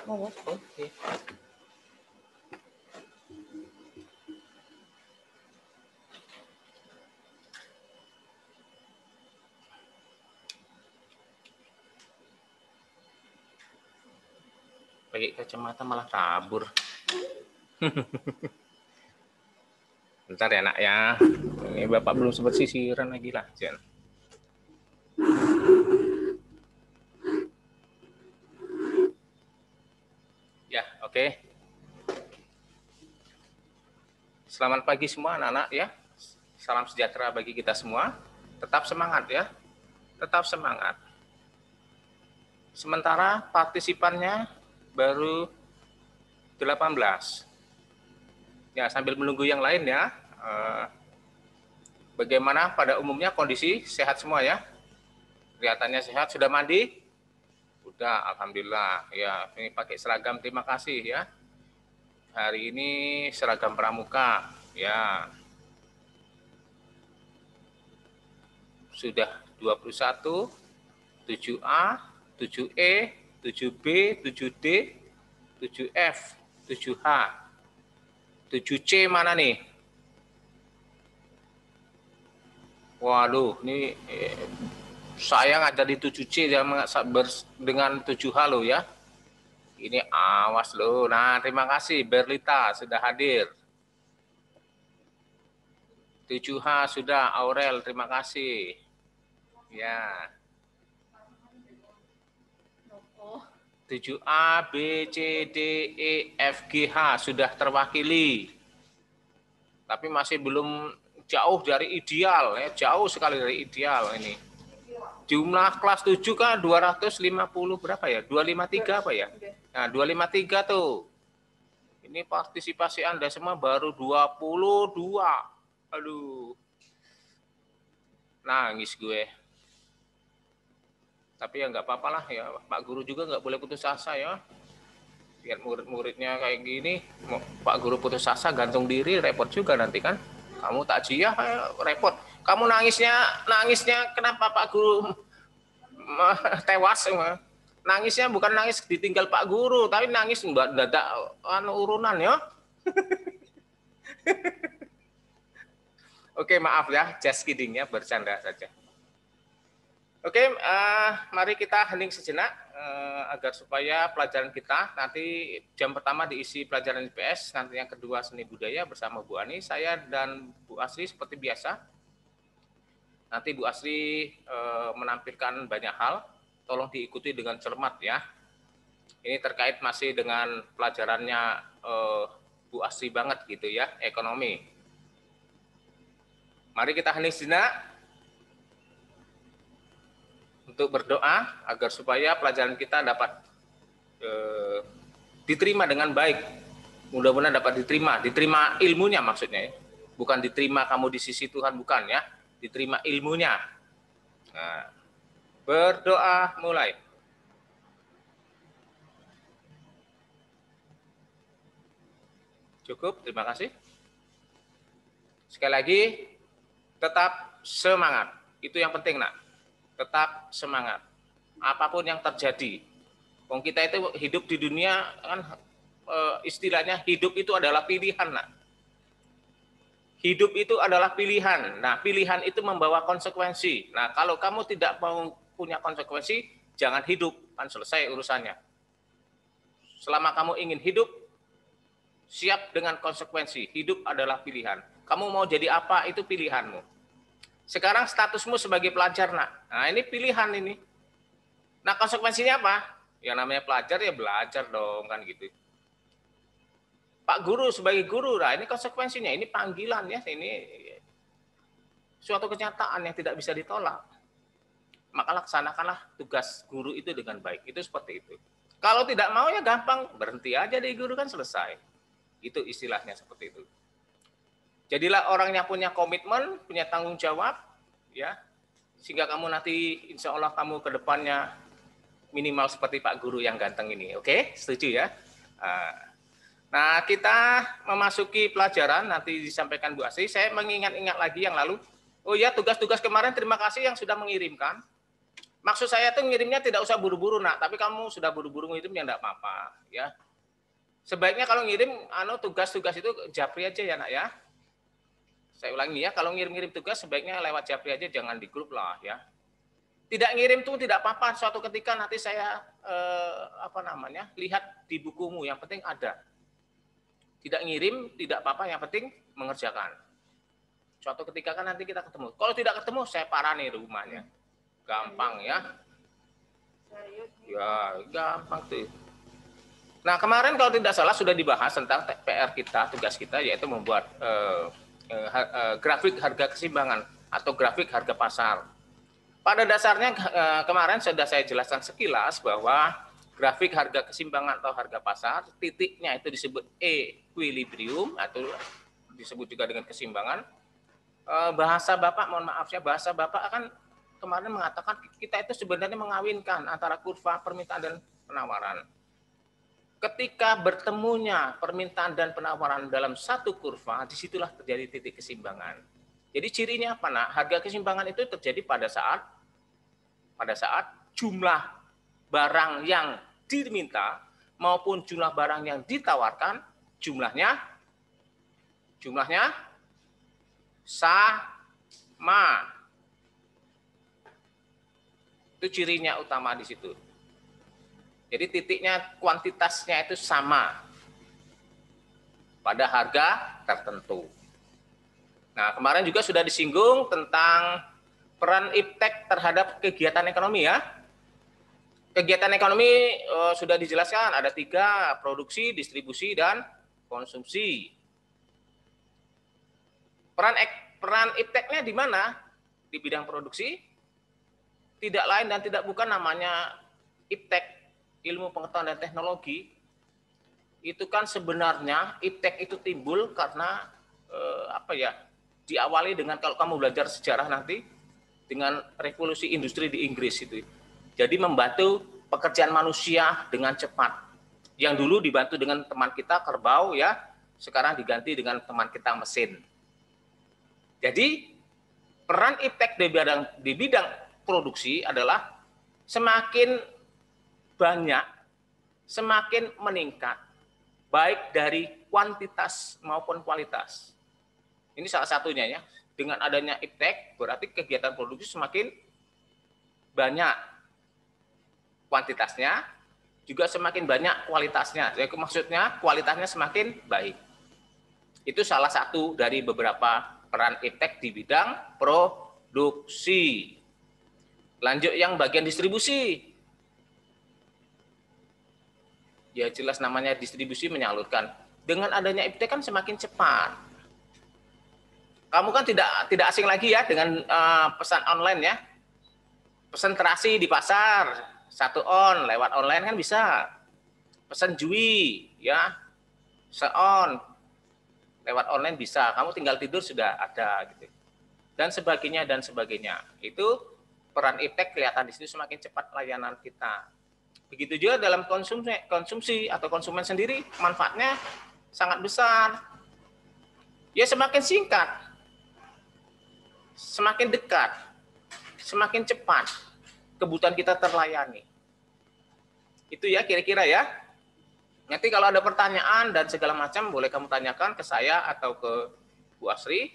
Oh, oke. Pakai kacamata malah kabur. Bentar ya nak ya. Ini Bapak belum sempat sisiran lagi lah, Jen. Ya, oke. Selamat pagi semua anak-anak ya. Salam sejahtera bagi kita semua. Tetap semangat ya. Tetap semangat. Sementara partisipannya baru 18. Ya, sambil menunggu yang lain ya. Bagaimana pada umumnya kondisi sehat semua ya? Kelihatannya sehat, sudah mandi? Udah, alhamdulillah. Ya, ini pakai seragam, terima kasih ya. Hari ini seragam pramuka, ya. Sudah 21, 7A, 7E, 7B, 7D, 7F, 7H. 7C mana nih? Waduh, ini saya ngajar di 7C dengan 7H loh ya. Ini awas loh. Nah, terima kasih Berlita sudah hadir. 7H sudah, Aurel, terima kasih. Ya. 7A, B, C, D, E, F, G, H sudah terwakili. Tapi masih belum jauh dari ideal ya, jauh sekali dari ideal ini. Jumlah kelas 7 kan 250 berapa ya? 253 apa ya? Nah, 253 tuh. Ini partisipasi Anda semua baru 22. Aduh. Nangis gue. Tapi ya nggak apa-apa lah ya, Pak Guru juga nggak boleh putus asa ya. Lihat murid-muridnya kayak gini, Pak Guru putus asa, gantung diri, repot juga nanti kan. Kamu takjiah repot. Kamu nangisnya kenapa Pak Guru tewas? Nangisnya bukan nangis ditinggal Pak Guru, tapi nangis mbak dadak urunan ya. Oke, maaf ya, just kidding ya, bercanda saja. Oke, mari kita hening sejenak agar supaya pelajaran kita nanti jam pertama diisi pelajaran IPS, nanti yang kedua seni budaya bersama Bu Ani, saya dan Bu Asri seperti biasa. Nanti Bu Asri menampilkan banyak hal, tolong diikuti dengan cermat ya. Ini terkait masih dengan pelajarannya Bu Asri banget gitu ya, ekonomi. Mari kita hening sejenak untuk berdoa agar supaya pelajaran kita dapat diterima dengan baik. Mudah-mudahan dapat diterima ilmunya maksudnya ya. Bukan diterima kamu di sisi Tuhan, bukan ya. Diterima ilmunya. Nah, berdoa mulai. Cukup, terima kasih. Sekali lagi, tetap semangat. Itu yang penting, nak. Tetap semangat. Apapun yang terjadi. Wong kita itu hidup di dunia kan istilahnya hidup itu adalah pilihan, nak. Hidup itu adalah pilihan. Nah, pilihan itu membawa konsekuensi. Nah, kalau kamu tidak mau punya konsekuensi, jangan hidup, kan selesai urusannya. Selama kamu ingin hidup, siap dengan konsekuensi. Hidup adalah pilihan. Kamu mau jadi apa, itu pilihanmu. Sekarang statusmu sebagai pelajar, nak. Nah, ini pilihan ini. Nah, konsekuensinya apa? Yang namanya pelajar ya belajar dong, kan gitu. Pak Guru sebagai guru, nah ini konsekuensinya, ini panggilan ya, ini suatu kenyataan yang tidak bisa ditolak. Maka laksanakanlah tugas guru itu dengan baik. Itu seperti itu. Kalau tidak mau ya gampang, berhenti aja di guru kan selesai. Itu istilahnya seperti itu. Jadilah orang yang punya komitmen, punya tanggung jawab, ya, sehingga kamu nanti insya Allah kamu ke depannya minimal seperti Pak Guru yang ganteng ini. Oke, setuju ya? Nah, kita memasuki pelajaran, nanti disampaikan Bu Asri. Saya mengingat-ingat lagi yang lalu. Oh ya, tugas-tugas kemarin terima kasih yang sudah mengirimkan. Maksud saya tuh ngirimnya tidak usah buru-buru nak, tapi kamu sudah buru-buru ngirim ya enggak apa-apa ya. Sebaiknya kalau ngirim tugas-tugas itu japri aja ya nak ya. Saya ulangi ya, kalau ngirim-ngirim tugas sebaiknya lewat japri aja, jangan di grup lah ya. Tidak ngirim tuh tidak apa-apa, suatu ketika nanti saya lihat di bukumu, yang penting ada. Tidak ngirim tidak apa-apa, yang penting mengerjakan. Suatu ketika kan nanti kita ketemu. Kalau tidak ketemu saya parani rumahnya. Gampang ya. Ya, gampang tuh. Nah, kemarin kalau tidak salah sudah dibahas tentang PR kita, tugas kita yaitu membuat grafik harga keseimbangan atau grafik harga pasar. Pada dasarnya kemarin sudah saya jelaskan sekilas bahwa grafik harga keseimbangan atau harga pasar, titiknya itu disebut equilibrium atau disebut juga dengan keseimbangan. Bahasa Bapak, mohon maaf ya, bahasa Bapak akan kemarin mengatakan kita itu sebenarnya mengawinkan antara kurva permintaan dan penawaran. Ketika bertemunya permintaan dan penawaran dalam satu kurva, disitulah terjadi titik keseimbangan. Jadi cirinya apa nak? Harga keseimbangan itu terjadi pada saat jumlah barang yang diminta maupun jumlah barang yang ditawarkan jumlahnya sama. Itu cirinya utama di situ. Jadi titiknya, kuantitasnya itu sama pada harga tertentu. Nah, kemarin juga sudah disinggung tentang peran iptek terhadap kegiatan ekonomi ya. Kegiatan ekonomi sudah dijelaskan, ada 3, produksi, distribusi, dan konsumsi. Peran ipteknya di mana? Di bidang produksi, tidak lain dan tidak bukan namanya iptek, ilmu pengetahuan dan teknologi. Itu kan sebenarnya iptek itu timbul karena diawali dengan, kalau kamu belajar sejarah nanti, dengan revolusi industri di Inggris itu. Jadi membantu pekerjaan manusia dengan cepat. Yang dulu dibantu dengan teman kita kerbau ya, sekarang diganti dengan teman kita mesin. Jadi peran iptek di bidang produksi adalah semakin banyak, semakin meningkat, baik dari kuantitas maupun kualitas. Ini salah satunya ya. Dengan adanya iptek, berarti kegiatan produksi semakin banyak kuantitasnya, juga semakin banyak kualitasnya. Jadi maksudnya kualitasnya semakin baik. Itu salah satu dari beberapa peran iptek di bidang produksi. Lanjut yang bagian distribusi. Ya jelas namanya distribusi, menyalurkan. Dengan adanya iptek kan semakin cepat. Kamu kan tidak asing lagi ya dengan pesan online ya. Pesan terasi di pasar, 1 on, lewat online kan bisa. Pesan jui ya, se-on, lewat online bisa. Kamu tinggal tidur sudah ada gitu. Dan sebagainya dan sebagainya. Itu peran iptek kelihatan di situ, semakin cepat layanan kita. Begitu juga dalam konsumsi atau konsumen sendiri, manfaatnya sangat besar. Ya semakin singkat, semakin dekat, semakin cepat kebutuhan kita terlayani. Itu ya kira-kira ya. Nanti kalau ada pertanyaan dan segala macam boleh kamu tanyakan ke saya atau ke Bu Asri.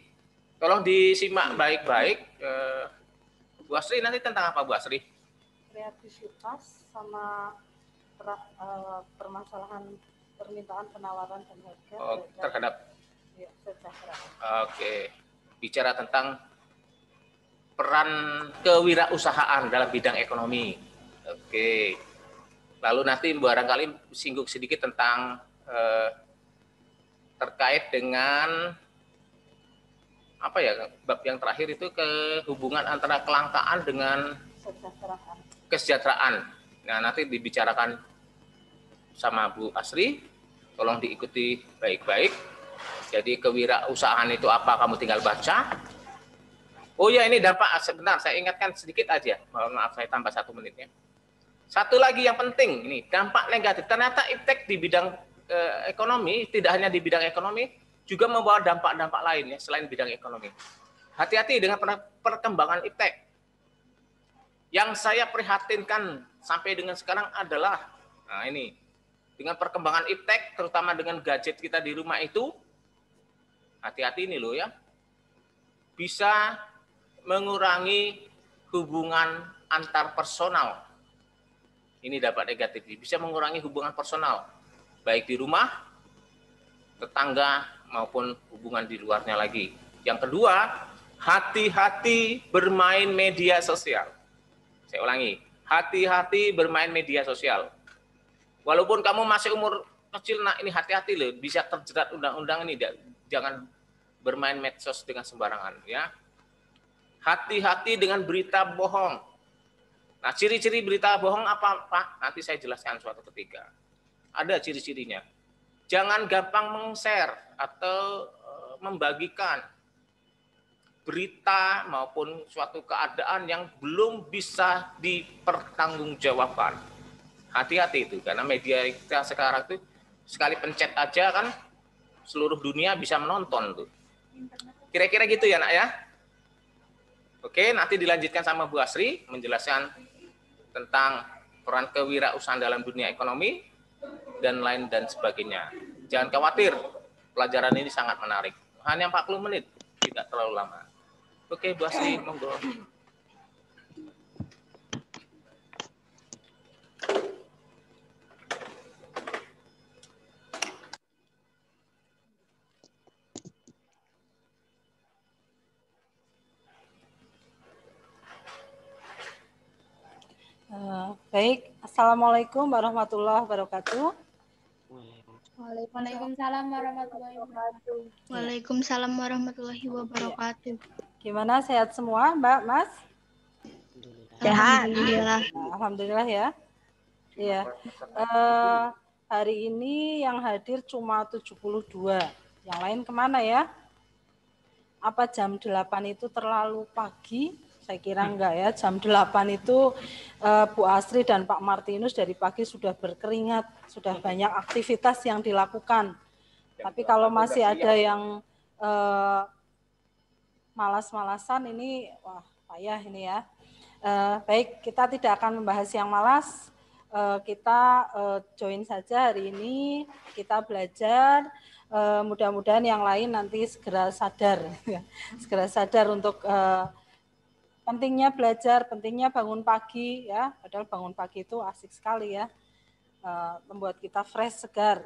Tolong disimak baik-baik. Bu Asri nanti tentang apa Bu Asri? Kreativitas sama permasalahan permintaan, penawaran, dan harga terhadap sejahtera. Oke. Bicara tentang peran kewirausahaan dalam bidang ekonomi. Oke. Lalu nanti barangkali singgung sedikit tentang terkait dengan bab yang terakhir itu, hubungan antara kelangkaan dengan kesejahteraan. Nah, nanti dibicarakan sama Bu Asri, tolong diikuti baik-baik. Jadi kewirausahaan itu apa, kamu tinggal baca. Oh ya, ini dampak, sebentar saya ingatkan sedikit aja. Mohon maaf saya tambah 1 menitnya. Satu lagi yang penting, ini dampak negatif. Ternyata iptek di bidang ekonomi, tidak hanya di bidang ekonomi, juga membawa dampak-dampak lain ya selain bidang ekonomi. Hati-hati dengan perkembangan iptek. Yang saya prihatinkan sampai dengan sekarang adalah, nah ini, dengan perkembangan iptek, terutama dengan gadget kita di rumah itu, hati-hati ini loh ya, bisa mengurangi hubungan antar personal. Ini dapat negatif, bisa mengurangi hubungan personal, baik di rumah, tetangga, maupun hubungan di luarnya lagi. Yang kedua, hati-hati bermain media sosial. Saya ulangi, hati-hati bermain media sosial. Walaupun kamu masih umur kecil, nah ini hati-hati loh, bisa terjerat undang-undang ini, jangan bermain medsos dengan sembarangan ya. Hati-hati dengan berita bohong. Nah, ciri-ciri berita bohong apa, Pak? Nanti saya jelaskan suatu ketika. Ada ciri-cirinya. Jangan gampang meng-share atau membagikan berita maupun suatu keadaan yang belum bisa dipertanggungjawabkan. Hati-hati itu, karena media kita sekarang itu sekali pencet aja kan seluruh dunia bisa menonton tuh. Kira-kira gitu ya nak ya. Oke, nanti dilanjutkan sama Bu Asri menjelaskan tentang peran kewirausahaan dalam dunia ekonomi dan lain dan sebagainya. Jangan khawatir, pelajaran ini sangat menarik. Hanya 40 menit, tidak terlalu lama. Oke, Bu Asri, monggo. Baik, Assalamualaikum warahmatullahi wabarakatuh. Waalaikumsalam warahmatullahi wabarakatuh. Waalaikumsalam warahmatullahi wabarakatuh. Gimana, sehat semua, Mbak, Mas? Sehat. Alhamdulillah. Alhamdulillah ya. Iya. Hari ini yang hadir cuma 72. Yang lain kemana ya? Apa jam 8 itu terlalu pagi? Saya kira enggak ya. Jam 8 itu Bu Asri dan Pak Martinus dari pagi sudah berkeringat, sudah banyak aktivitas yang dilakukan. Tapi kalau masih ada yang malas-malasan ini, wah payah ini ya. Baik, kita tidak akan membahas yang malas. Kita join saja hari ini, kita belajar. Mudah-mudahan yang lain nanti segera sadar, segera sadar untuk pentingnya belajar, pentingnya bangun pagi ya. Padahal bangun pagi itu asik sekali ya, membuat kita fresh, segar.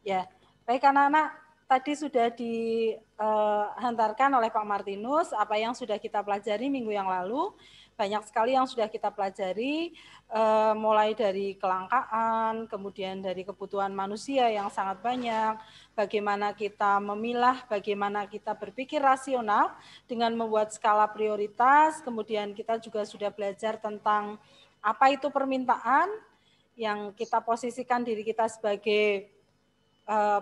Ya, baik anak-anak, tadi sudah dihantarkan oleh Pak Martinus apa yang sudah kita pelajari minggu yang lalu. Banyak sekali yang sudah kita pelajari, mulai dari kelangkaan, kemudian dari kebutuhan manusia yang sangat banyak, bagaimana kita memilah, bagaimana kita berpikir rasional dengan membuat skala prioritas, kemudian kita juga sudah belajar tentang apa itu permintaan, yang kita posisikan diri kita sebagai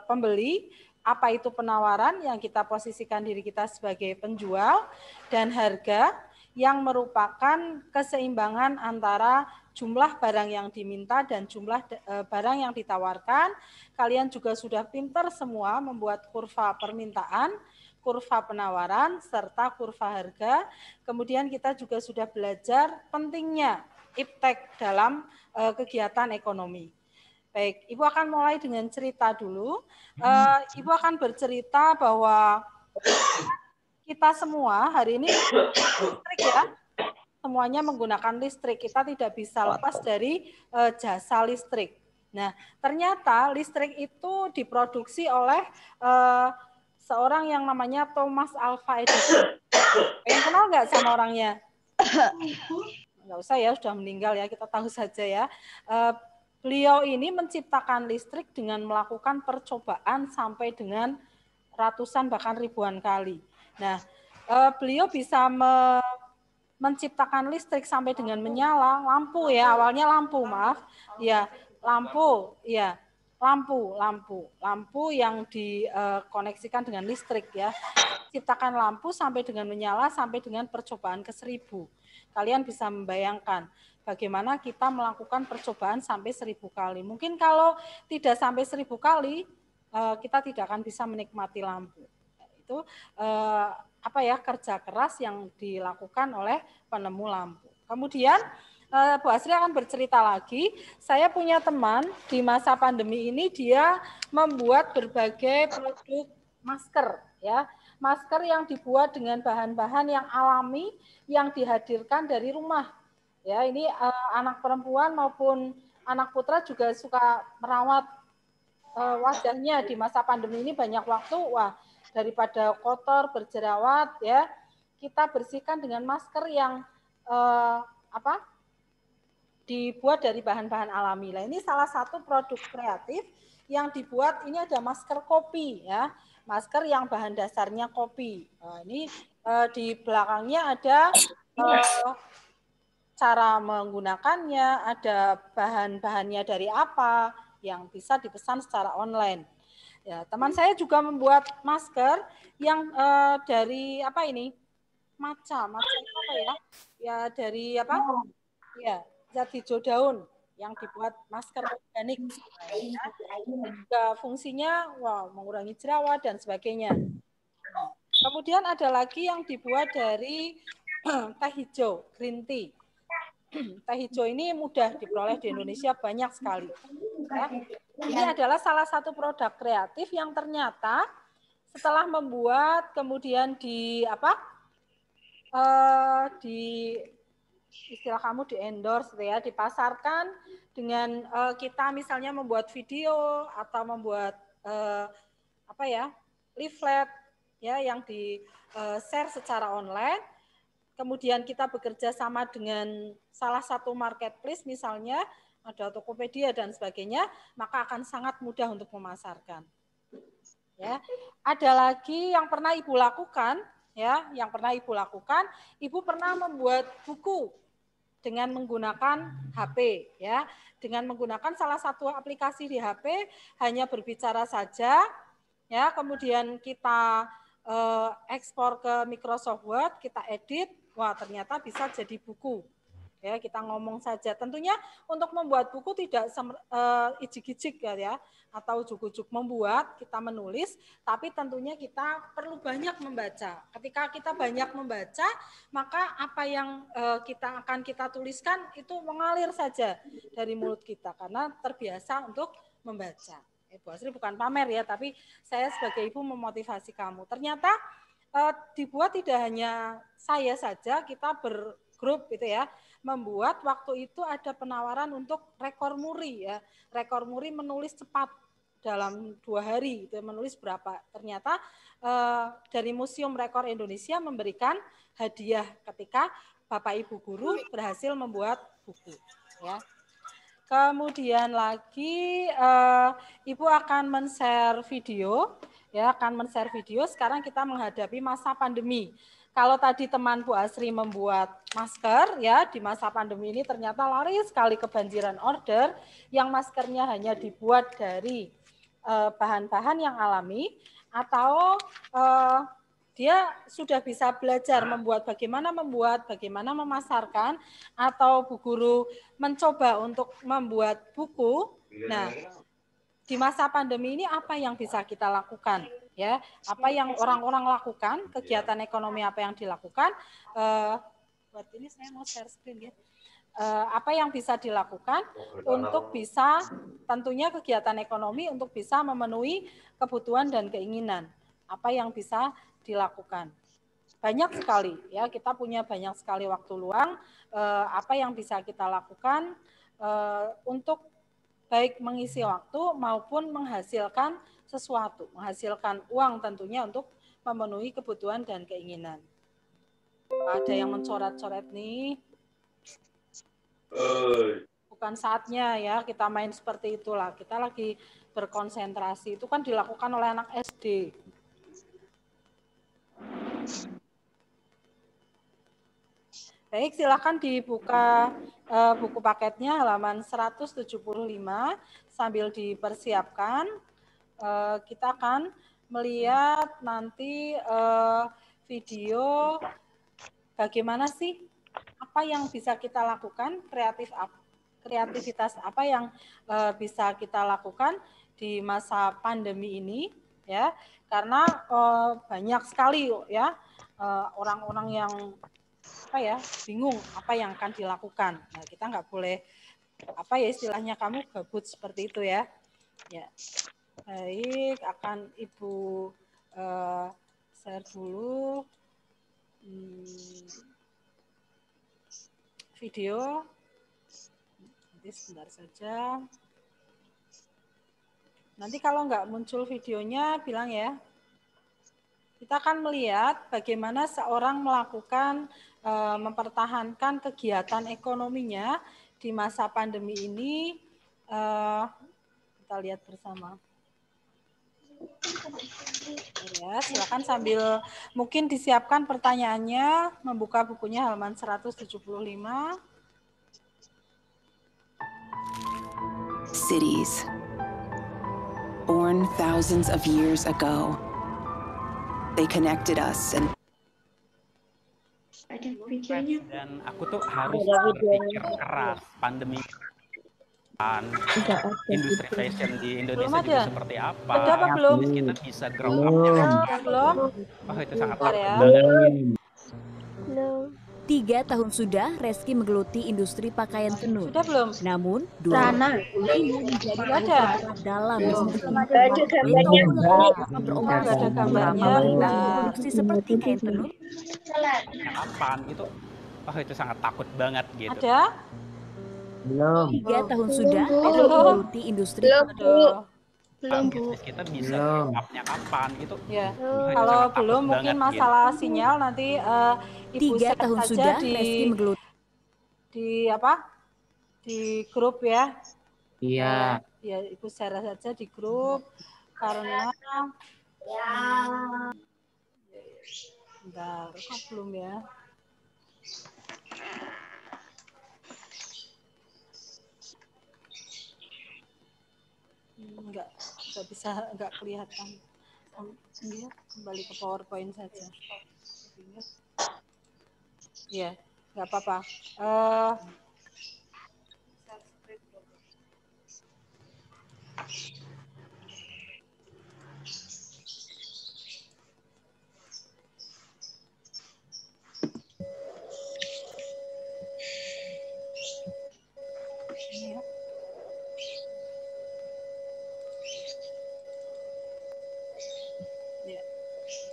pembeli, apa itu penawaran, yang kita posisikan diri kita sebagai penjual, dan harga yang merupakan keseimbangan antara jumlah barang yang diminta dan jumlah barang yang ditawarkan. Kalian juga sudah pintar semua membuat kurva permintaan, kurva penawaran, serta kurva harga. Kemudian kita juga sudah belajar pentingnya iptek dalam kegiatan ekonomi. Baik, Ibu akan mulai dengan cerita dulu. Ibu akan bercerita bahwa kita semua hari ini listrik ya, semuanya menggunakan listrik. Kita tidak bisa lepas dari jasa listrik. Nah, ternyata listrik itu diproduksi oleh seorang yang namanya Thomas Alva Edison. Pengen kenal nggak sama orangnya? Nggak usah ya, sudah meninggal ya, kita tahu saja ya. Beliau ini menciptakan listrik dengan melakukan percobaan sampai dengan ratusan bahkan ribuan kali. Nah, beliau bisa menciptakan listrik sampai dengan menyala, lampu ya, awalnya lampu, maaf. Ya, lampu, ya. Lampu yang dikoneksikan dengan listrik ya. Ciptakan lampu sampai dengan menyala sampai dengan percobaan ke-1000. Kalian bisa membayangkan bagaimana kita melakukan percobaan sampai 1000 kali. Mungkin kalau tidak sampai 1000 kali, kita tidak akan bisa menikmati lampu. Itu kerja keras yang dilakukan oleh penemu lampu. kemudian Bu Asri akan bercerita lagi. Saya punya teman di masa pandemi ini dia membuat berbagai produk masker, ya, masker yang dibuat dengan bahan-bahan yang alami yang dihadirkan dari rumah. Ya, ini anak perempuan maupun anak putra juga suka merawat wajahnya di masa pandemi ini banyak waktu, wah daripada kotor berjerawat ya, kita bersihkan dengan masker yang dibuat dari bahan-bahan alami. Nah, ini salah satu produk kreatif yang dibuat, ini ada masker kopi ya, masker yang bahan dasarnya kopi. Nah, ini di belakangnya ada cara menggunakannya, ada bahan-bahannya dari apa yang bisa dipesan secara online. Ya, teman saya juga membuat masker yang dari apa ini? Maca itu apa ya? Ya dari apa? Ya, zat hijau daun yang dibuat masker organik. Juga fungsinya mengurangi jerawat dan sebagainya. Kemudian ada lagi yang dibuat dari teh hijau, green tea. Teh hijau ini mudah diperoleh di Indonesia, banyak sekali. Ya. Ini adalah salah satu produk kreatif yang ternyata setelah membuat kemudian di istilah kamu di endorse ya, dipasarkan dengan kita misalnya membuat video atau membuat leaflet ya yang di share secara online. Kemudian kita bekerja sama dengan salah satu marketplace misalnya ada Tokopedia dan sebagainya, maka akan sangat mudah untuk memasarkan. Ya, ada lagi yang pernah Ibu lakukan ya, Ibu pernah membuat buku dengan menggunakan HP ya, dengan menggunakan salah satu aplikasi di HP, hanya berbicara saja ya, kemudian kita ekspor ke Microsoft Word, kita edit, wah ternyata bisa jadi buku. Ya, kita ngomong saja. Tentunya untuk membuat buku tidak ijik-ijik ya, atau ujuk-ujuk membuat, kita menulis, tapi tentunya kita perlu banyak membaca. Ketika kita banyak membaca, maka apa yang kita tuliskan itu mengalir saja dari mulut kita karena terbiasa untuk membaca. Bu Asri bukan pamer ya, tapi saya sebagai ibu memotivasi kamu. Ternyata dibuat tidak hanya saya saja, kita bergrup gitu ya, membuat. Waktu itu ada penawaran untuk rekor muri ya, rekor muri menulis cepat dalam 2 hari, itu menulis berapa. Ternyata dari Museum Rekor Indonesia memberikan hadiah ketika Bapak Ibu guru berhasil membuat buku ya. Kemudian lagi Ibu akan men-share video ya, sekarang kita menghadapi masa pandemi. Kalau tadi teman Bu Asri membuat masker ya, di masa pandemi ini ternyata lari sekali kebanjiran order yang maskernya hanya dibuat dari bahan-bahan yang alami, atau dia sudah bisa belajar bagaimana memasarkan, atau Bu Guru mencoba untuk membuat buku. Nah, di masa pandemi ini apa yang bisa kita lakukan? Ya, apa yang orang-orang lakukan, kegiatan ekonomi apa yang dilakukan? Buat ini saya mau share screen ya. Apa yang bisa dilakukan untuk bisa, tentunya kegiatan ekonomi untuk bisa memenuhi kebutuhan dan keinginan. Apa yang bisa dilakukan? Banyak sekali ya, kita punya banyak sekali waktu luang. Apa yang bisa kita lakukan untuk baik mengisi waktu maupun menghasilkan sesuatu, menghasilkan uang tentunya untuk memenuhi kebutuhan dan keinginan. Ada yang mencoret-coret nih. Bukan saatnya ya kita main seperti itulah. Kita lagi berkonsentrasi. Itu kan dilakukan oleh anak SD. Baik, silakan dibuka buku paketnya halaman 175 sambil dipersiapkan. Kita akan melihat nanti video bagaimana sih apa yang bisa kita lakukan, kreativitas apa yang bisa kita lakukan di masa pandemi ini ya, karena banyak sekali ya orang-orang yang bingung apa yang akan dilakukan. Nah, kita nggak boleh istilahnya kamu gabut seperti itu ya. Ya, baik, akan Ibu share dulu video. Nanti sebentar saja. Nanti kalau nggak muncul videonya, bilang ya. Kita akan melihat bagaimana seorang melakukan mempertahankan kegiatan ekonominya di masa pandemi ini. Kita lihat bersama. Ya, silakan sambil mungkin disiapkan pertanyaannya, membuka bukunya halaman 175. Cities, born thousands of years ago. They connected us and dan aku tuh harus berpikir keras pandemi industri fashion di Indonesia juga seperti apa. Ada apa belum? Kita bisa grow up. Belum. Oh, itu sangat takut. Belum. 3 tahun sudah Reski menggeluti industri pakaian tenun. Sudah belum? Namun, Rana. Jadi ada. Dalam Ada gambarnya. Nggak ada gambarnya. produksi seperti kain tenun. Kapan itu? Oh, itu sangat takut banget gitu. Ada? Belum. 3 tahun sudah Reski menggeluti industri Belum, Bu. Bisnis kita bisa up-nya kapan gitu. Ya. Itu Kalau sangat belum takut mungkin banget, masalah sinyal nanti Ibu 3 share tahun saja sudah Reski menggeluti di grup ya. Iya. Ya, Ibu share saja di grup karena bentar, kok belum ya? Enggak kelihatan. Ya, kembali ke PowerPoint saja. Ya, enggak apa-apa. Ya.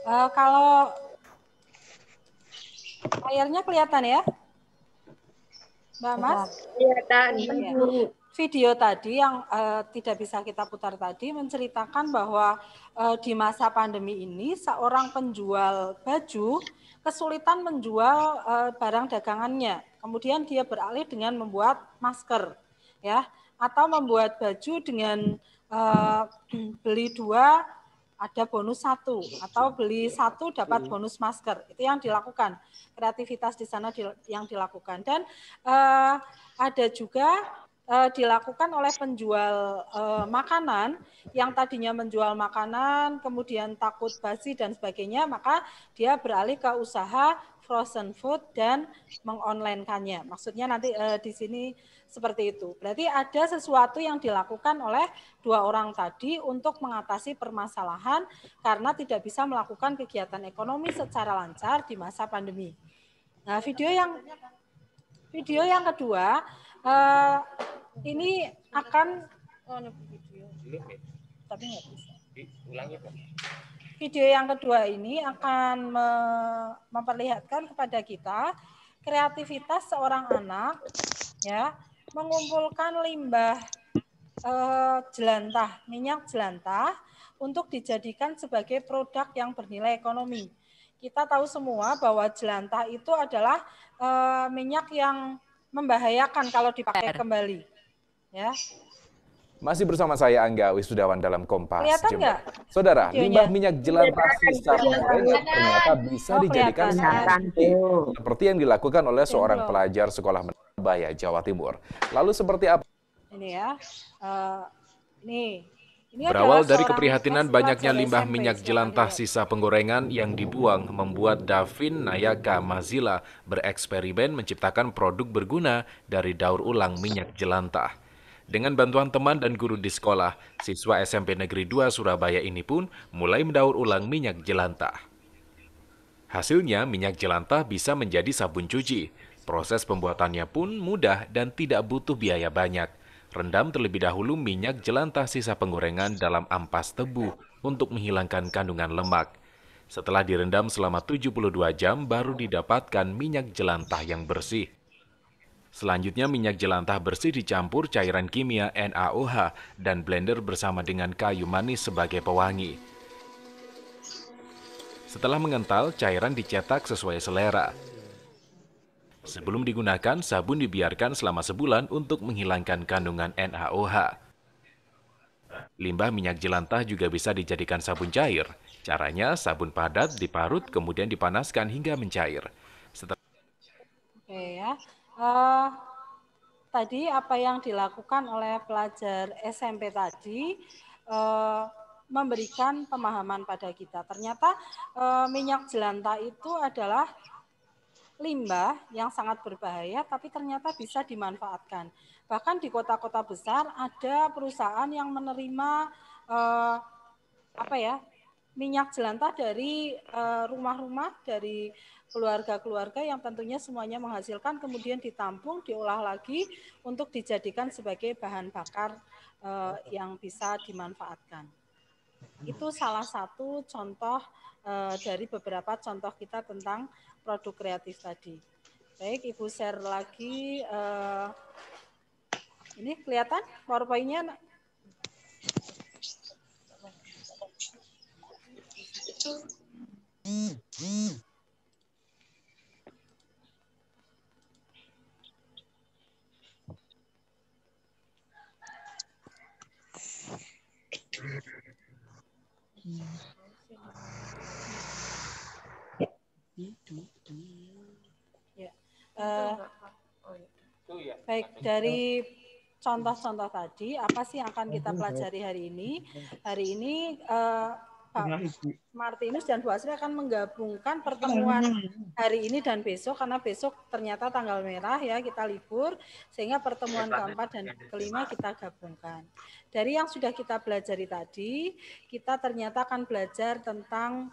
Kalau layarnya kelihatan ya, Mbak Mas? Kelihatan. Ya. Video tadi yang tidak bisa kita putar tadi menceritakan bahwa di masa pandemi ini seorang penjual baju kesulitan menjual barang dagangannya. Kemudian dia beralih dengan membuat masker, ya, atau membuat baju dengan beli 2 ada bonus 1 atau beli 1 dapat bonus masker. Itu yang dilakukan, kreativitas di sana yang dilakukan. Dan ada juga dilakukan oleh penjual makanan yang tadinya menjual makanan kemudian takut basi dan sebagainya, maka dia beralih ke usaha frozen food dan mengonline-kannya. Maksudnya nanti di sini seperti itu. Berarti ada sesuatu yang dilakukan oleh 2 orang tadi untuk mengatasi permasalahan karena tidak bisa melakukan kegiatan ekonomi secara lancar di masa pandemi. Nah, video yang kedua ini akan tapi nggak bisa. Video yang kedua ini akan memperlihatkan kepada kita kreativitas seorang anak, ya, mengumpulkan limbah jelantah, minyak jelantah untuk dijadikan sebagai produk yang bernilai ekonomi. Kita tahu semua bahwa jelantah itu adalah minyak yang membahayakan kalau dipakai kembali, ya. Masih bersama saya Angga Wisudawan dalam Kompas Kelihatan Jember. nggak Saudara, videonya? limbah minyak jelantah sisa penggorengan ternyata bisa dijadikan seperti yang dilakukan oleh seorang pelajar sekolah menengah Surabaya, Jawa Timur. Lalu seperti apa? Ini ya, ini Berawal dari keprihatinan banyaknya limbah minyak jelantah sisa penggorengan yang dibuang, membuat Davin Nayaka Mazila bereksperimen menciptakan produk berguna dari daur ulang minyak jelantah. Dengan bantuan teman dan guru di sekolah, siswa SMP Negeri 2 Surabaya ini pun mulai mendaur ulang minyak jelantah. Hasilnya, minyak jelantah bisa menjadi sabun cuci. Proses pembuatannya pun mudah dan tidak butuh biaya banyak. Rendam terlebih dahulu minyak jelantah sisa penggorengan dalam ampas tebu untuk menghilangkan kandungan lemak. Setelah direndam selama 72 jam, baru didapatkan minyak jelantah yang bersih. Selanjutnya, minyak jelantah bersih dicampur cairan kimia NaOH dan blender bersama dengan kayu manis sebagai pewangi. Setelah mengental, cairan dicetak sesuai selera. Sebelum digunakan, sabun dibiarkan selama sebulan untuk menghilangkan kandungan NaOH. Limbah minyak jelantah juga bisa dijadikan sabun cair. Caranya, sabun padat diparut kemudian dipanaskan hingga mencair. Oke ya. Tadi apa yang dilakukan oleh pelajar SMP tadi memberikan pemahaman pada kita. Ternyata minyak jelantah itu adalah limbah yang sangat berbahaya, tapi ternyata bisa dimanfaatkan. Bahkan di kota-kota besar ada perusahaan yang menerima minyak jelantah dari rumah-rumah, dari keluarga-keluarga yang tentunya semuanya menghasilkan, kemudian ditampung, diolah lagi untuk dijadikan sebagai bahan bakar yang bisa dimanfaatkan. Itu salah satu contoh dari beberapa contoh kita tentang produk kreatif tadi. Baik, Ibu share lagi. Ini kelihatan PowerPoint-nya? Baik, dari contoh-contoh tadi, apa sih yang akan kita pelajari hari ini? Hari ini Pak Martinus dan Bu Asri akan menggabungkan pertemuan hari ini dan besok, karena besok ternyata tanggal merah ya, kita libur, sehingga pertemuan keempat dan kelima kita gabungkan. Dari yang sudah kita pelajari tadi, kita ternyata akan belajar tentang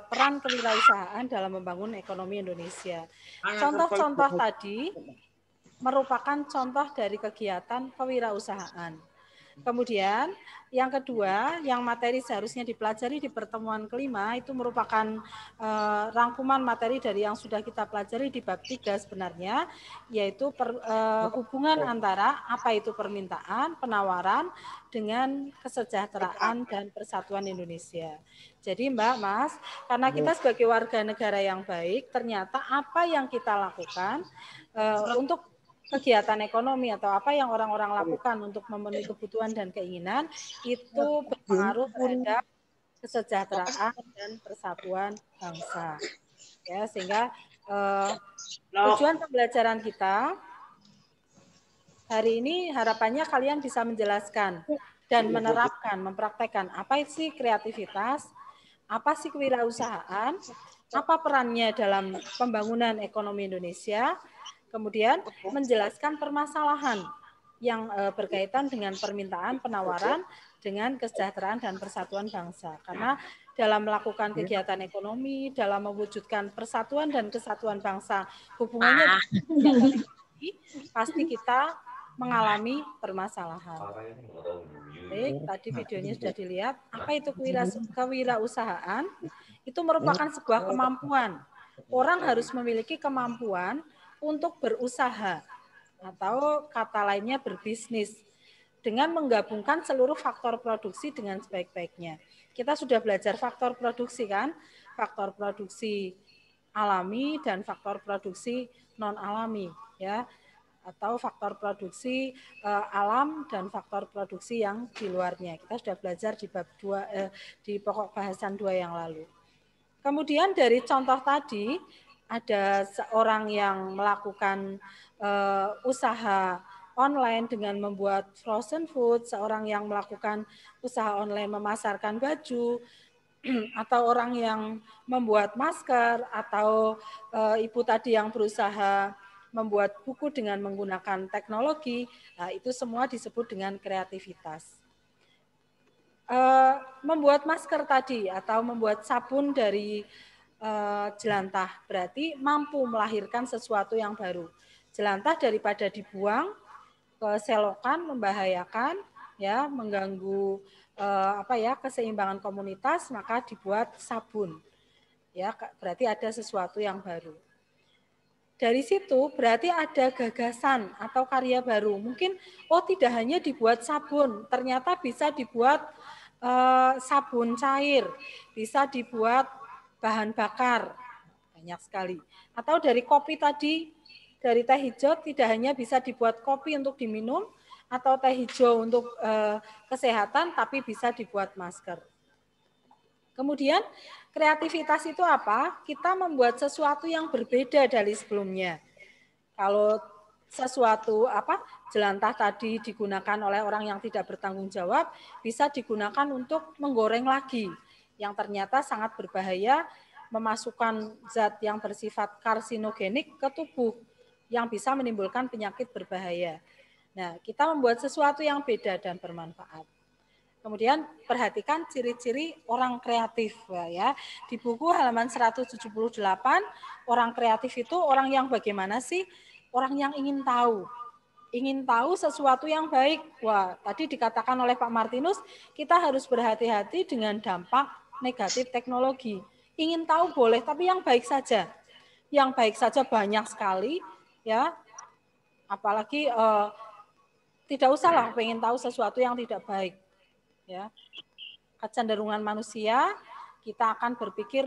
peran kewirausahaan dalam membangun ekonomi Indonesia. Contoh-contoh tadi merupakan contoh dari kegiatan kewirausahaan. Kemudian yang kedua, yang materi seharusnya dipelajari di pertemuan kelima itu merupakan rangkuman materi dari yang sudah kita pelajari di bab 3 sebenarnya, yaitu hubungan antara apa itu permintaan, penawaran dengan kesejahteraan dan persatuan Indonesia. Jadi Mbak, Mas, karena kita sebagai warga negara yang baik, ternyata apa yang kita lakukan untuk kegiatan ekonomi atau apa yang orang-orang lakukan untuk memenuhi kebutuhan dan keinginan itu berpengaruh terhadap kesejahteraan dan persatuan bangsa. Ya, sehingga tujuan pembelajaran kita hari ini harapannya kalian bisa menjelaskan dan menerapkan, mempraktekkan apa sih kreativitas, apa sih kewirausahaan, apa perannya dalam pembangunan ekonomi Indonesia, kemudian menjelaskan permasalahan yang berkaitan dengan permintaan, penawaran, dengan kesejahteraan dan persatuan bangsa. Karena dalam melakukan kegiatan ekonomi, dalam mewujudkan persatuan dan kesatuan bangsa, hubungannya dengan pasti kita mengalami permasalahan. Baik, tadi videonya sudah dilihat. Apa itu kewirausahaan? Itu merupakan sebuah kemampuan. Orang harus memiliki kemampuan untuk berusaha atau kata lainnya berbisnis dengan menggabungkan seluruh faktor produksi dengan sebaik-baiknya. Kita sudah belajar faktor produksi kan, faktor produksi alami dan faktor produksi non alami ya, atau faktor produksi alam dan faktor produksi yang di luarnya. Kita sudah belajar di bab 2 di pokok bahasan 2 yang lalu. Kemudian dari contoh tadi ada seorang yang melakukan usaha online dengan membuat frozen food, seorang yang melakukan usaha online memasarkan baju, atau orang yang membuat masker, atau ibu tadi yang berusaha membuat buku dengan menggunakan teknologi, nah, itu semua disebut dengan kreativitas. Membuat masker tadi atau membuat sabun dari jelantah, berarti mampu melahirkan sesuatu yang baru. Jelantah daripada dibuang ke selokan membahayakan, ya, mengganggu keseimbangan komunitas, maka dibuat sabun. Ya, berarti ada sesuatu yang baru. Dari situ berarti ada gagasan atau karya baru. Mungkin tidak hanya dibuat sabun, ternyata bisa dibuat sabun cair, bisa dibuat bahan bakar, banyak sekali. Atau dari kopi tadi, dari teh hijau tidak hanya bisa dibuat kopi untuk diminum atau teh hijau untuk kesehatan, tapi bisa dibuat masker. Kemudian kreativitas itu apa? Kita membuat sesuatu yang berbeda dari sebelumnya. Kalau sesuatu jelantah tadi digunakan oleh orang yang tidak bertanggung jawab, bisa digunakan untuk menggoreng lagi, yang ternyata sangat berbahaya, memasukkan zat yang bersifat karsinogenik ke tubuh, yang bisa menimbulkan penyakit berbahaya. Nah, kita membuat sesuatu yang beda dan bermanfaat. Kemudian perhatikan ciri-ciri orang kreatif, ya. Di buku halaman 178, orang kreatif itu orang yang bagaimana sih? Orang yang ingin tahu sesuatu yang baik. Wah, tadi dikatakan oleh Pak Martinus, kita harus berhati-hati dengan dampak negatif teknologi. Ingin tahu boleh, tapi yang baik saja. Yang baik saja banyak sekali, ya. Apalagi tidak usahlah pengen tahu sesuatu yang tidak baik. Ya, kecenderungan manusia kita akan berpikir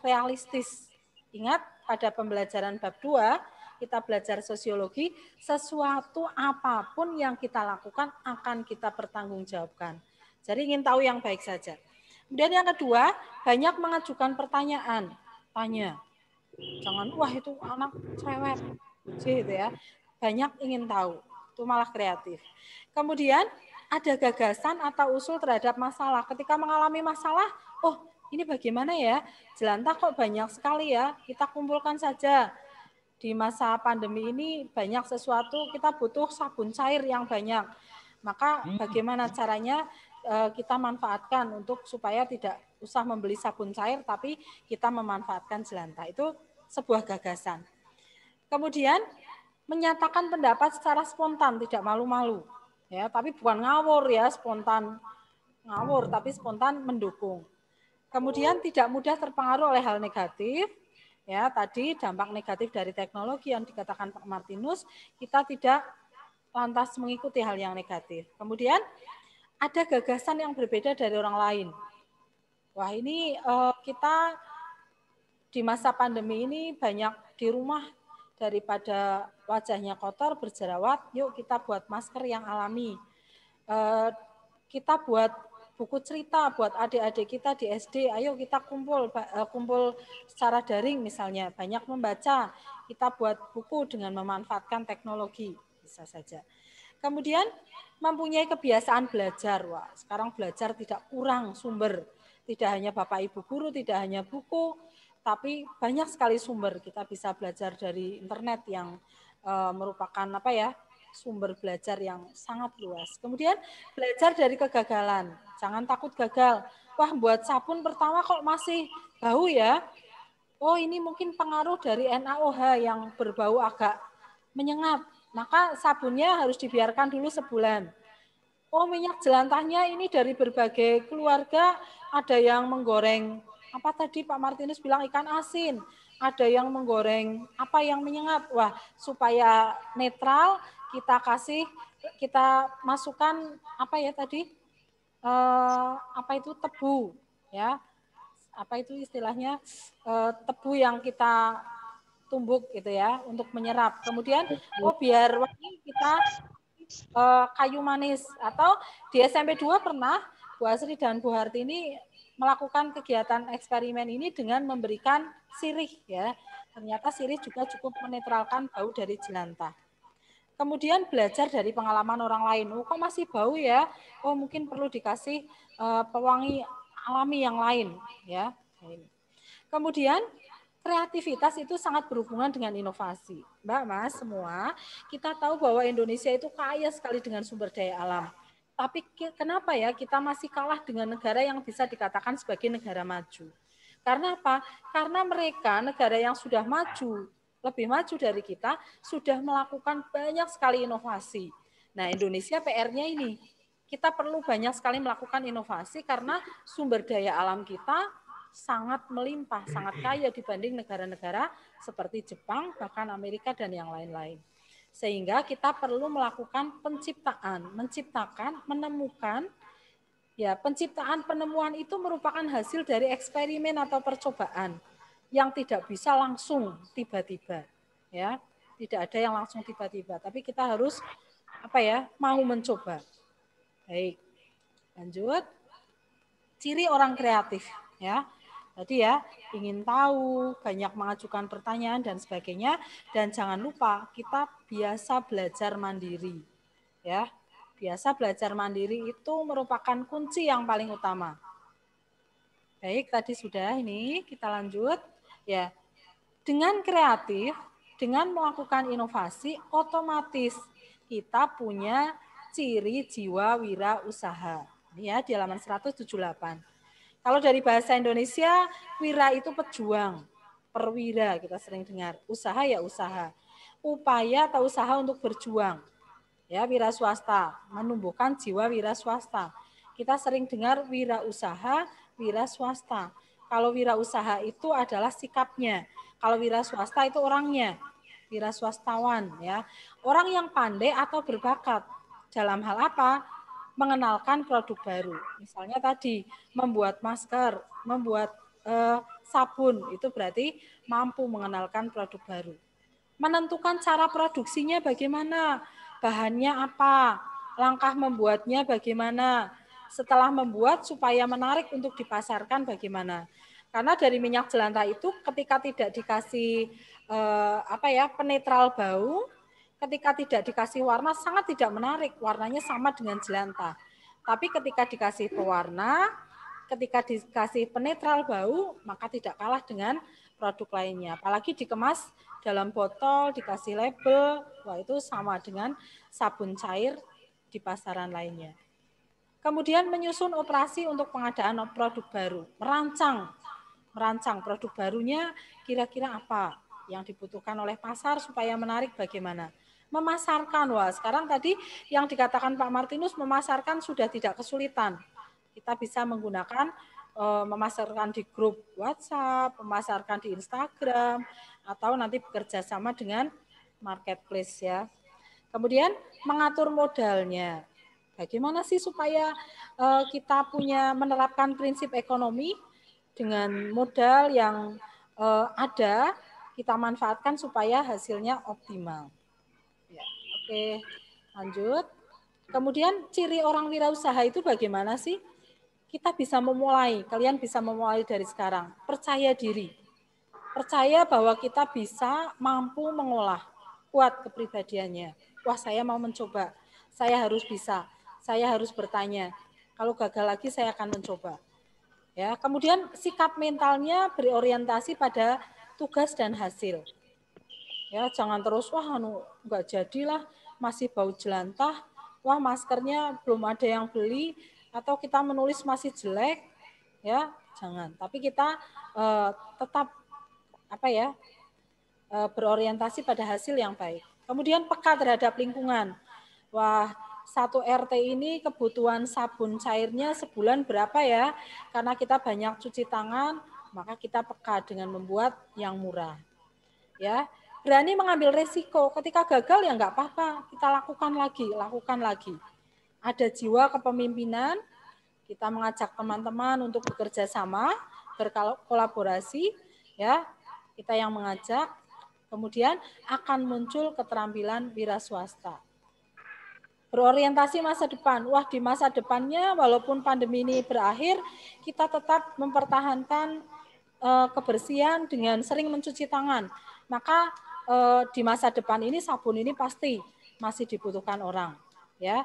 realistis. Ingat pada pembelajaran bab 2 kita belajar sosiologi, sesuatu apapun yang kita lakukan akan kita pertanggungjawabkan. Jadi ingin tahu yang baik saja. Kemudian yang kedua, banyak mengajukan pertanyaan. Tanya. Jangan itu anak cerewet gitu ya. Banyak ingin tahu. Itu malah kreatif. Kemudian ada gagasan atau usul terhadap masalah. Ketika mengalami masalah, ini bagaimana ya? Jelantah kok banyak sekali ya. Kita kumpulkan saja. Di masa pandemi ini banyak sesuatu, kita butuh sabun cair yang banyak. Maka bagaimana caranya kita manfaatkan supaya tidak usah membeli sabun cair, tapi kita memanfaatkan jelantah. Itu sebuah gagasan. Kemudian menyatakan pendapat secara spontan, tidak malu-malu. Ya, tapi bukan ngawur ya, spontan ngawur, tapi spontan mendukung. Kemudian tidak mudah terpengaruh oleh hal negatif. Ya, tadi dampak negatif dari teknologi yang dikatakan Pak Martinus, kita tidak lantas mengikuti hal yang negatif. Kemudian ada gagasan yang berbeda dari orang lain. Wah, ini kita di masa pandemi ini banyak di rumah, daripada wajahnya kotor berjerawat, yuk kita buat masker yang alami. Kita buat buku cerita buat adik-adik kita di SD, ayo kita kumpul secara daring misalnya, banyak membaca, kita buat buku dengan memanfaatkan teknologi, bisa saja. Kemudian mempunyai kebiasaan belajar. Wah, sekarang belajar tidak kurang sumber, tidak hanya Bapak Ibu guru, tidak hanya buku, tapi banyak sekali sumber. Kita bisa belajar dari internet yang merupakan sumber belajar yang sangat luas. Kemudian belajar dari kegagalan. Jangan takut gagal. Wah, buat sabun pertama kok masih bau ya? Oh, ini mungkin pengaruh dari NaOH yang berbau agak menyengat. Maka sabunnya harus dibiarkan dulu sebulan. Oh, minyak jelantahnya ini dari berbagai keluarga, ada yang menggoreng tadi Pak Martinus bilang ikan asin, ada yang menggoreng yang menyengat. Wah, supaya netral kita masukkan tebu ya. Itu istilahnya tebu yang kita tumbuk gitu ya untuk menyerap. Kemudian biar wangi kita kayu manis, atau di SMP 2 pernah Bu Asri dan Bu Hartini melakukan kegiatan eksperimen ini dengan memberikan sirih ya. Ternyata sirih juga cukup menetralkan bau dari jelantah. Kemudian belajar dari pengalaman orang lain. Kok masih bau ya? Mungkin perlu dikasih pewangi alami yang lain ya. Kemudian kreativitas itu sangat berhubungan dengan inovasi. Mbak, Mas, semua kita tahu bahwa Indonesia itu kaya sekali dengan sumber daya alam. Tapi kenapa ya kita masih kalah dengan negara yang bisa dikatakan sebagai negara maju? Karena apa? Karena mereka negara yang sudah maju, lebih maju dari kita, sudah melakukan banyak sekali inovasi. Nah, Indonesia PR-nya ini, kita perlu banyak sekali melakukan inovasi karena sumber daya alam kita sangat melimpah, sangat kaya dibanding negara-negara seperti Jepang, bahkan Amerika dan yang lain-lain. Sehingga kita perlu melakukan penciptaan, menciptakan, menemukan. Ya, penciptaan penemuan itu merupakan hasil dari eksperimen atau percobaan yang tidak bisa langsung tiba-tiba, ya. Tidak ada yang langsung tiba-tiba, tapi kita harus mau mencoba. Baik. Lanjut. Ciri orang kreatif, ya. Tadi ya, ingin tahu, banyak mengajukan pertanyaan dan sebagainya, dan jangan lupa kita biasa belajar mandiri, ya. Biasa belajar mandiri itu merupakan kunci yang paling utama. Baik, tadi sudah, ini kita lanjut. Ya, dengan kreatif, dengan melakukan inovasi, otomatis kita punya ciri jiwa wirausaha. Ini ya, di halaman 178. Kalau dari bahasa Indonesia, wira itu pejuang, perwira kita sering dengar. Usaha ya usaha. Upaya atau usaha untuk berjuang. Ya, wira swasta, menumbuhkan jiwa wira swasta. Kita sering dengar wirausaha, wira swasta. Kalau wirausaha itu adalah sikapnya. Kalau wira swasta itu orangnya, wira swastawan, ya. Orang yang pandai atau berbakat dalam hal apa? Mengenalkan produk baru. Misalnya tadi membuat masker, membuat sabun, itu berarti mampu mengenalkan produk baru. Menentukan cara produksinya bagaimana, bahannya apa, langkah membuatnya bagaimana, setelah membuat supaya menarik untuk dipasarkan bagaimana. Karena dari minyak jelantah itu ketika tidak dikasih penetral bau, ketika tidak dikasih warna sangat tidak menarik, warnanya sama dengan jelantah. Tapi ketika dikasih pewarna, ketika dikasih penetral bau, maka tidak kalah dengan produk lainnya. Apalagi dikemas dalam botol, dikasih label, wah itu sama dengan sabun cair di pasaran lainnya. Kemudian menyusun operasi untuk pengadaan produk baru, merancang produk barunya kira-kira apa yang dibutuhkan oleh pasar supaya menarik bagaimana. Memasarkan, wah sekarang tadi yang dikatakan Pak Martinus, memasarkan sudah tidak kesulitan. Kita bisa menggunakan memasarkan di grup WhatsApp, memasarkan di Instagram, atau nanti bekerja sama dengan marketplace ya. Kemudian mengatur modalnya. Bagaimana sih supaya kita menerapkan prinsip ekonomi dengan modal yang ada, kita manfaatkan supaya hasilnya optimal. Ya, oke, lanjut. Kemudian ciri orang wirausaha itu bagaimana sih? Kita bisa memulai, kalian bisa memulai dari sekarang. Percaya diri. Percaya bahwa kita bisa mampu mengolah, kuat kepribadiannya. Wah, saya mau mencoba. Saya harus bisa. Saya harus bertanya. Kalau gagal lagi saya akan mencoba. Ya, kemudian sikap mentalnya berorientasi pada tugas dan hasil. Ya, jangan terus enggak jadilah, masih bau jelantah. Wah, maskernya belum ada yang beli, atau kita menulis masih jelek, ya jangan. Tapi kita tetap berorientasi pada hasil yang baik. Kemudian peka terhadap lingkungan. Wah, satu RT ini kebutuhan sabun cairnya sebulan berapa ya? Karena kita banyak cuci tangan, maka kita peka dengan membuat yang murah. Ya, berani mengambil resiko. Ketika gagal ya enggak apa-apa, kita lakukan lagi. Ada jiwa kepemimpinan, kita mengajak teman-teman untuk bekerja sama, berkolaborasi, ya, kita yang mengajak, kemudian akan muncul keterampilan wira swasta. Berorientasi masa depan, wah di masa depannya walaupun pandemi ini berakhir, kita tetap mempertahankan kebersihan dengan sering mencuci tangan. Maka di masa depan ini sabun ini pasti masih dibutuhkan orang, ya.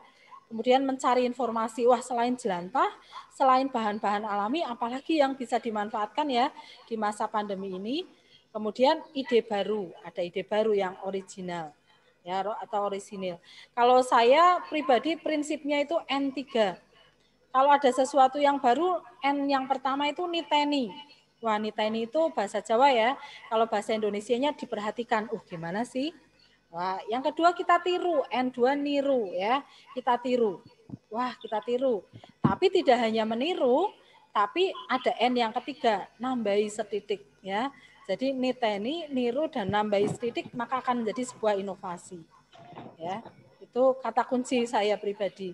Kemudian mencari informasi, wah selain jelantah, selain bahan-bahan alami, apalagi yang bisa dimanfaatkan ya di masa pandemi ini. Kemudian ide baru, ada ide baru yang original ya atau orisinil. Kalau saya pribadi prinsipnya itu N3. Kalau ada sesuatu yang baru, N yang pertama itu niteni. Wanita ini itu bahasa Jawa ya. Kalau bahasa Indonesianya diperhatikan. Gimana sih? Wah, yang kedua kita tiru. N2 niru ya. Kita tiru. Wah, kita tiru. Tapi tidak hanya meniru, tapi ada N yang ketiga, nambahi setitik ya. Jadi niteni, niru dan nambahi setitik maka akan menjadi sebuah inovasi. Ya. Itu kata kunci saya pribadi.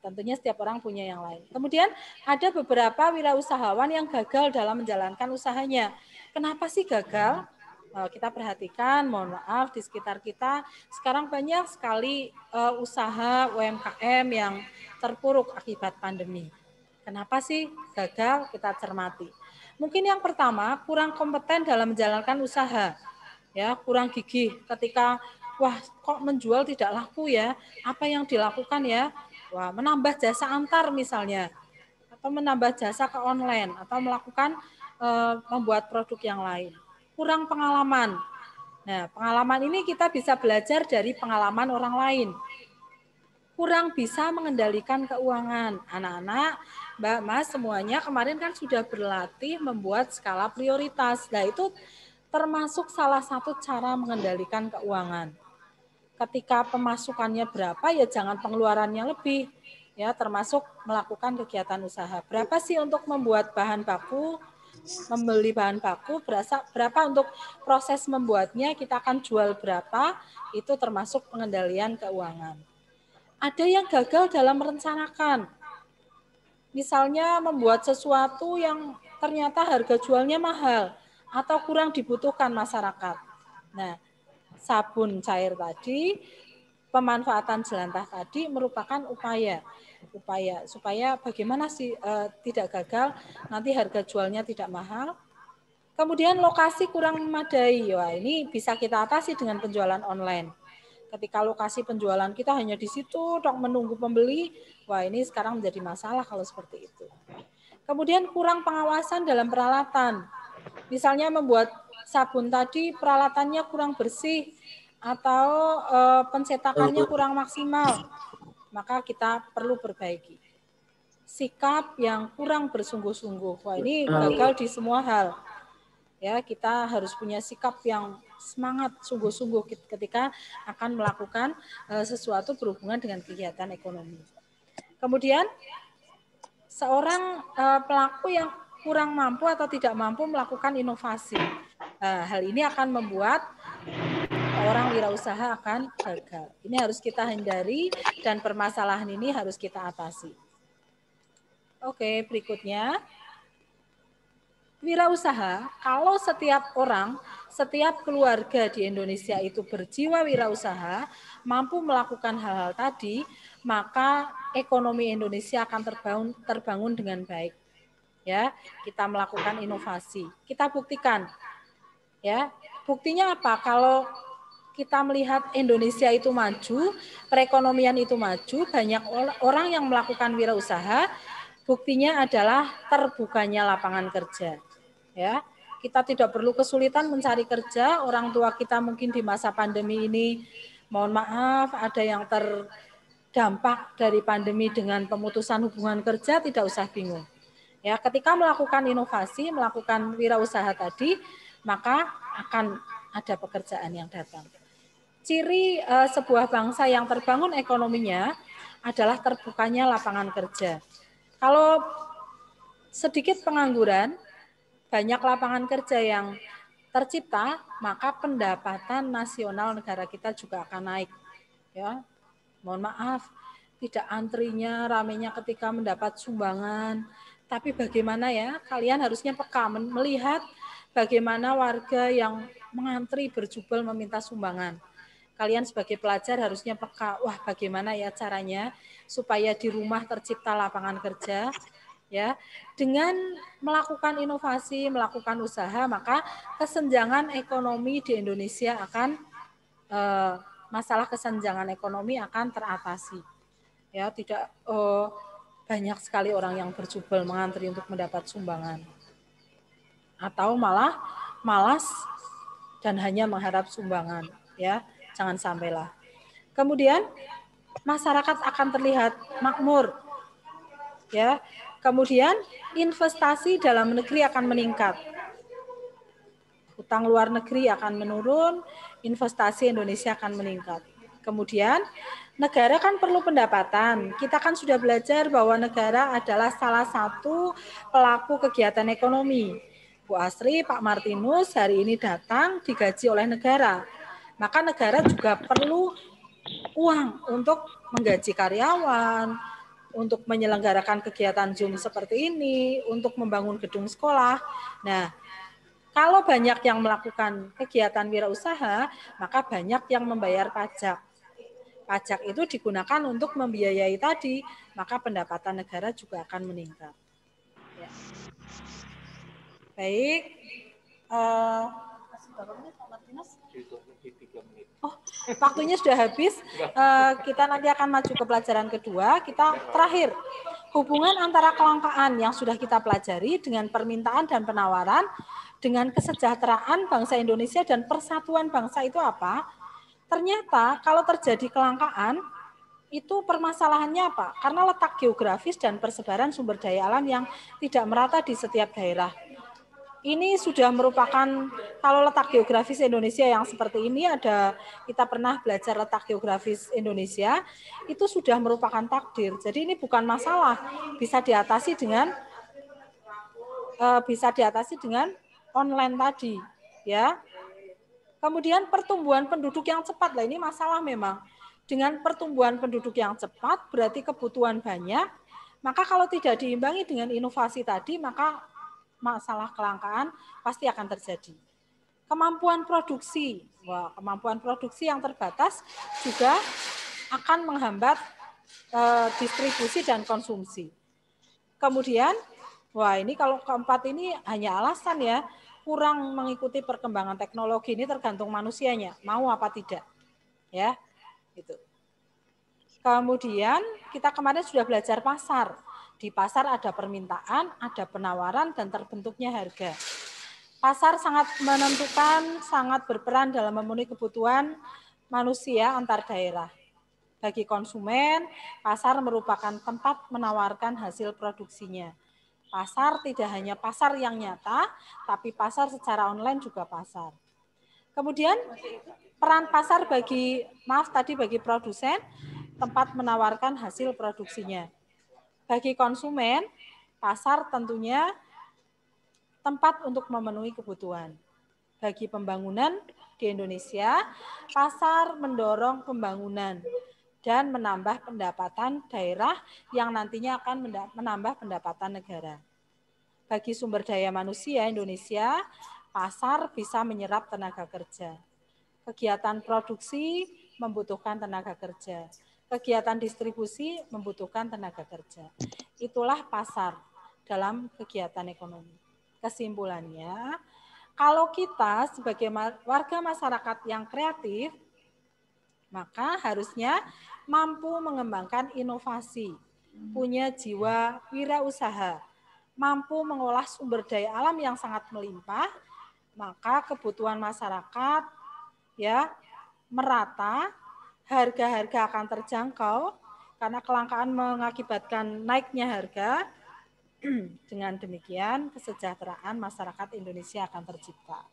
Tentunya setiap orang punya yang lain. Kemudian ada beberapa wirausahawan yang gagal dalam menjalankan usahanya. Kenapa sih gagal? Kita perhatikan, mohon maaf di sekitar kita sekarang banyak sekali usaha UMKM yang terpuruk akibat pandemi. Kenapa sih gagal? Kita cermati. Mungkin yang pertama kurang kompeten dalam menjalankan usaha, ya kurang gigih ketika wah kok menjual tidak laku ya, apa yang dilakukan ya? Wah, menambah jasa antar misalnya, atau menambah jasa ke online, atau melakukan membuat produk yang lain. Kurang pengalaman. Nah, pengalaman ini kita bisa belajar dari pengalaman orang lain. Kurang bisa mengendalikan keuangan. Anak-anak, Mbak, Mas, semuanya kemarin kan sudah berlatih membuat skala prioritas. Nah, itu termasuk salah satu cara mengendalikan keuangan. Ketika pemasukannya berapa ya jangan pengeluarannya lebih ya, termasuk melakukan kegiatan usaha. Berapa sih untuk membuat bahan baku, membeli bahan baku, berapa untuk proses membuatnya, kita akan jual berapa, itu termasuk pengendalian keuangan. Ada yang gagal dalam merencanakan. Misalnya membuat sesuatu yang ternyata harga jualnya mahal atau kurang dibutuhkan masyarakat. Nah, sabun cair tadi, pemanfaatan jelantah tadi merupakan upaya supaya bagaimana sih tidak gagal, nanti harga jualnya tidak mahal. Kemudian lokasi kurang memadai, wah ini bisa kita atasi dengan penjualan online. Ketika lokasi penjualan kita hanya di situ, dok menunggu pembeli, wah ini sekarang menjadi masalah kalau seperti itu. Kemudian kurang pengawasan dalam peralatan, misalnya membuat sabun tadi peralatannya kurang bersih atau pencetakannya kurang maksimal, maka kita perlu perbaiki. Sikap yang kurang bersungguh-sungguh, wah ini gagal di semua hal. Ya, kita harus punya sikap yang semangat sungguh-sungguh ketika akan melakukan sesuatu berhubungan dengan kegiatan ekonomi. Kemudian seorang pelaku yang kurang mampu atau tidak mampu melakukan inovasi. Hal ini akan membuat orang wirausaha akan gagal. Ini harus kita hindari dan permasalahan ini harus kita atasi. Oke, berikutnya. Wirausaha, kalau setiap orang, setiap keluarga di Indonesia itu berjiwa wirausaha, mampu melakukan hal-hal tadi, maka ekonomi Indonesia akan terbangun dengan baik. Ya, kita melakukan inovasi. Kita buktikan. Ya, buktinya apa? Kalau kita melihat Indonesia itu maju, perekonomian itu maju, banyak orang yang melakukan wirausaha, buktinya adalah terbukanya lapangan kerja. Ya, kita tidak perlu kesulitan mencari kerja. Orang tua kita mungkin di masa pandemi ini, mohon maaf, ada yang terdampak dari pandemi dengan pemutusan hubungan kerja, tidak usah bingung. Ya, ketika melakukan inovasi, melakukan wirausaha tadi, maka akan ada pekerjaan yang datang. Ciri sebuah bangsa yang terbangun ekonominya adalah terbukanya lapangan kerja. Kalau sedikit pengangguran, banyak lapangan kerja yang tercipta, maka pendapatan nasional negara kita juga akan naik. Ya, mohon maaf, tidak antrinya, ramenya ketika mendapat sumbangan. Tapi bagaimana ya, kalian harusnya peka melihat bagaimana warga yang mengantri berjubel meminta sumbangan. Kalian sebagai pelajar harusnya peka, wah bagaimana ya caranya supaya di rumah tercipta lapangan kerja. Ya, dengan melakukan inovasi, melakukan usaha, maka kesenjangan ekonomi di Indonesia akan masalah kesenjangan ekonomi akan teratasi. Ya, tidak banyak sekali orang yang berjubel mengantri untuk mendapat sumbangan, atau malah malas dan hanya mengharap sumbangan. Ya, jangan sampailah. Kemudian masyarakat akan terlihat makmur. Ya. Kemudian investasi dalam negeri akan meningkat. Utang luar negeri akan menurun, investasi Indonesia akan meningkat. Kemudian negara kan perlu pendapatan. Kita kan sudah belajar bahwa negara adalah salah satu pelaku kegiatan ekonomi. Bu Asri, Pak Martinus hari ini datang digaji oleh negara. Maka negara juga perlu uang untuk menggaji karyawan, untuk menyelenggarakan kegiatan Zoom seperti ini, untuk membangun gedung sekolah. Nah, kalau banyak yang melakukan kegiatan wirausaha, maka banyak yang membayar pajak. Pajak itu digunakan untuk membiayai tadi, maka pendapatan negara juga akan meningkat. Ya. Baik. Oh, waktunya sudah habis. Kita nanti akan maju ke pelajaran kedua. Kita terakhir, hubungan antara kelangkaan yang sudah kita pelajari dengan permintaan dan penawaran, dengan kesejahteraan bangsa Indonesia dan persatuan bangsa itu apa? Ternyata kalau terjadi kelangkaan, itu permasalahannya apa? Karena letak geografis dan persebaran sumber daya alam yang tidak merata di setiap daerah. Ini sudah merupakan, kalau letak geografis Indonesia yang seperti ini ada, kita pernah belajar letak geografis Indonesia, itu sudah merupakan takdir. Jadi ini bukan masalah, bisa diatasi dengan online tadi, ya. Kemudian pertumbuhan penduduk yang cepat, lah ini masalah memang. Dengan pertumbuhan penduduk yang cepat berarti kebutuhan banyak, maka kalau tidak diimbangi dengan inovasi tadi, maka masalah kelangkaan pasti akan terjadi. Kemampuan produksi, kemampuan produksi yang terbatas juga akan menghambat distribusi dan konsumsi. Kemudian, ini kalau keempat ini hanya alasan ya, kurang mengikuti perkembangan teknologi, ini tergantung manusianya, mau apa tidak. Ya, gitu. Kemudian kita kemarin sudah belajar pasar. Di pasar ada permintaan, ada penawaran, dan terbentuknya harga. Pasar sangat menentukan, sangat berperan dalam memenuhi kebutuhan manusia antar daerah. Bagi konsumen, pasar merupakan tempat menawarkan hasil produksinya. Pasar tidak hanya pasar yang nyata, tapi pasar secara online juga pasar. Kemudian peran pasar bagi produsen, tempat menawarkan hasil produksinya. Bagi konsumen, pasar tentunya tempat untuk memenuhi kebutuhan. Bagi pembangunan di Indonesia, pasar mendorong pembangunan dan menambah pendapatan daerah yang nantinya akan menambah pendapatan negara. Bagi sumber daya manusia Indonesia, pasar bisa menyerap tenaga kerja. Kegiatan produksi membutuhkan tenaga kerja. Kegiatan distribusi membutuhkan tenaga kerja. Itulah pasar dalam kegiatan ekonomi. Kesimpulannya, kalau kita sebagai warga masyarakat yang kreatif, maka harusnya mampu mengembangkan inovasi, punya jiwa wirausaha, mampu mengolah sumber daya alam yang sangat melimpah, maka kebutuhan masyarakat ya merata, harga-harga akan terjangkau karena kelangkaan mengakibatkan naiknya harga. Dengan demikian kesejahteraan masyarakat Indonesia akan tercipta.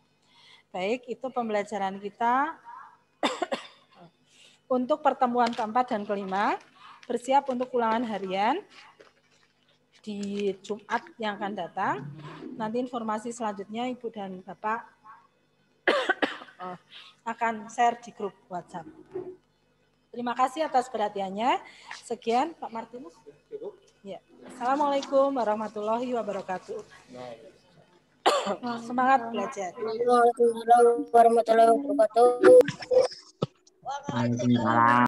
Baik, itu pembelajaran kita untuk pertemuan keempat dan kelima. Bersiap untuk ulangan harian di Jumat yang akan datang. Nanti informasi selanjutnya Ibu dan Bapak akan share di grup WhatsApp. Terima kasih atas perhatiannya. Sekian Pak Martinus. Ya. Assalamualaikum warahmatullahi wabarakatuh. Semangat belajar. Waalaikumsalam warahmatullahi wabarakatuh. Waalaikumsalam.